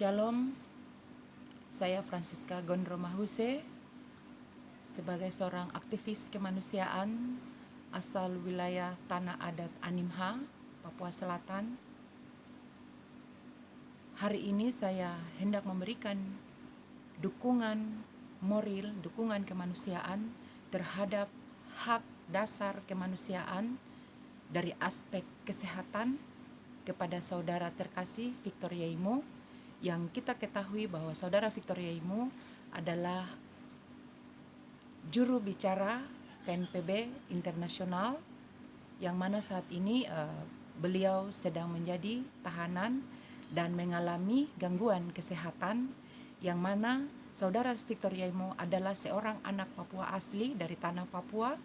Shalom, saya Francisca Gondro Mahuse sebagai seorang aktivis kemanusiaan asal wilayah Tanah Adat Animha, Papua Selatan. Hari ini saya hendak memberikan dukungan moral, dukungan kemanusiaan terhadap hak dasar kemanusiaan dari aspek kesehatan kepada saudara terkasih Victoria Imo, yang kita ketahui bahwa saudara Victoria Imo adalah juru bicara KNPB internasional, yang mana saat ini beliau sedang menjadi tahanan dan mengalami gangguan kesehatan, yang mana saudara Victoria Imo adalah seorang anak Papua asli dari tanah Papua,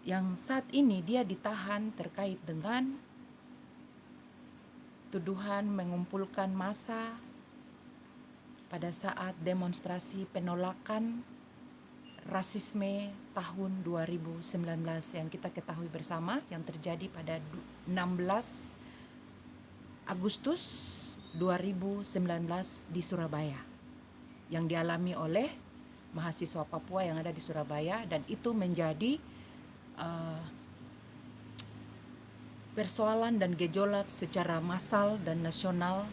yang saat ini dia ditahan terkait dengan tuduhan mengumpulkan massa pada saat demonstrasi penolakan rasisme tahun 2019 yang kita ketahui bersama, yang terjadi pada 16 Agustus 2019 di Surabaya, yang dialami oleh mahasiswa Papua yang ada di Surabaya, dan itu menjadi persoalan dan gejolak secara massal dan nasional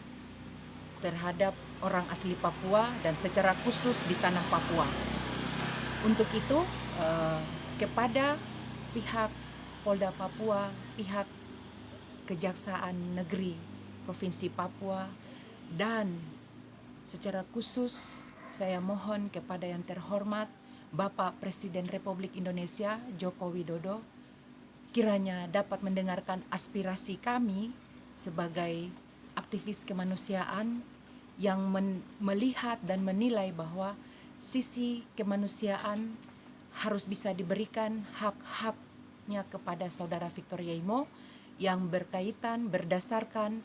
terhadap orang asli Papua dan secara khusus di tanah Papua. Untuk itu kepada pihak Polda Papua, pihak Kejaksaan Negeri Provinsi Papua, dan secara khusus saya mohon kepada yang terhormat Bapak Presiden Republik Indonesia Joko Widodo, kiranya dapat mendengarkan aspirasi kami sebagai aktivis kemanusiaan yang melihat dan menilai bahwa sisi kemanusiaan harus bisa diberikan hak-haknya kepada saudara Victoria Imo, yang berkaitan berdasarkan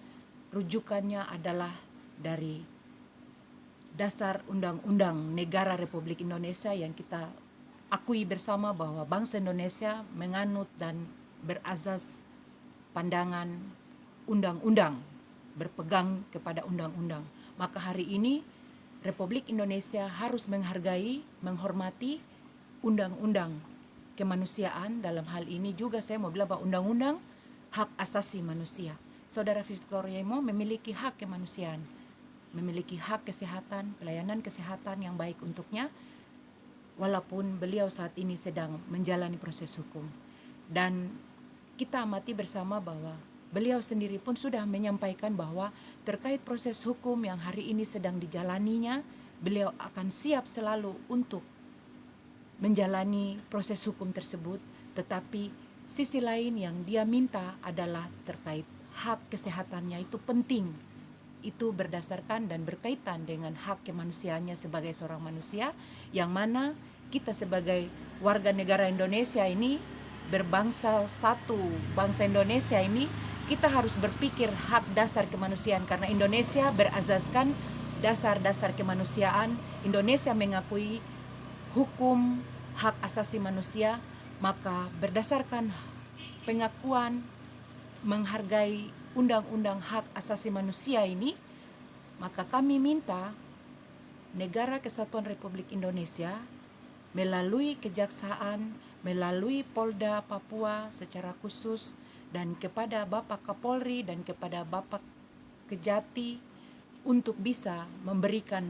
rujukannya adalah dari dasar Undang-Undang Negara Republik Indonesia, yang kita akui bersama bahwa bangsa Indonesia menganut dan berazas pandangan undang-undang, berpegang kepada undang-undang. Maka hari ini Republik Indonesia harus menghargai, menghormati undang-undang kemanusiaan. Dalam hal ini juga saya mau bilang bahwa undang-undang hak asasi manusia. Saudara Victoria Imo memiliki hak kemanusiaan, memiliki hak kesehatan, pelayanan kesehatan yang baik untuknya, walaupun beliau saat ini sedang menjalani proses hukum. Dan kita amati bersama bahwa beliau sendiri pun sudah menyampaikan bahwa terkait proses hukum yang hari ini sedang dijalaninya, beliau akan siap selalu untuk menjalani proses hukum tersebut. Tetapi sisi lain yang dia minta adalah terkait hak kesehatannya, itu penting. Itu berdasarkan dan berkaitan dengan hak kemanusiaannya sebagai seorang manusia, yang mana kita sebagai warga negara Indonesia ini, berbangsa satu, bangsa Indonesia ini, kita harus berpikir hak dasar kemanusiaan, karena Indonesia berazaskan dasar-dasar kemanusiaan. Indonesia mengakui hukum hak asasi manusia, maka berdasarkan pengakuan menghargai undang-undang hak asasi manusia ini, maka kami minta Negara Kesatuan Republik Indonesia melalui Kejaksaan, melalui Polda Papua secara khusus, dan kepada Bapak Kapolri dan kepada Bapak Kejati untuk bisa memberikan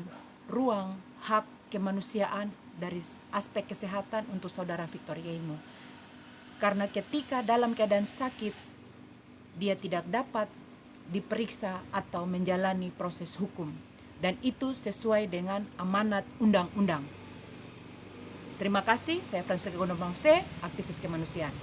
ruang hak kemanusiaan dari aspek kesehatan untuk saudara Victoria Imo. Karena ketika dalam keadaan sakit, dia tidak dapat diperiksa atau menjalani proses hukum, dan itu sesuai dengan amanat undang-undang. Terima kasih, saya Francisca Gondro Mahuse, aktivis kemanusiaan.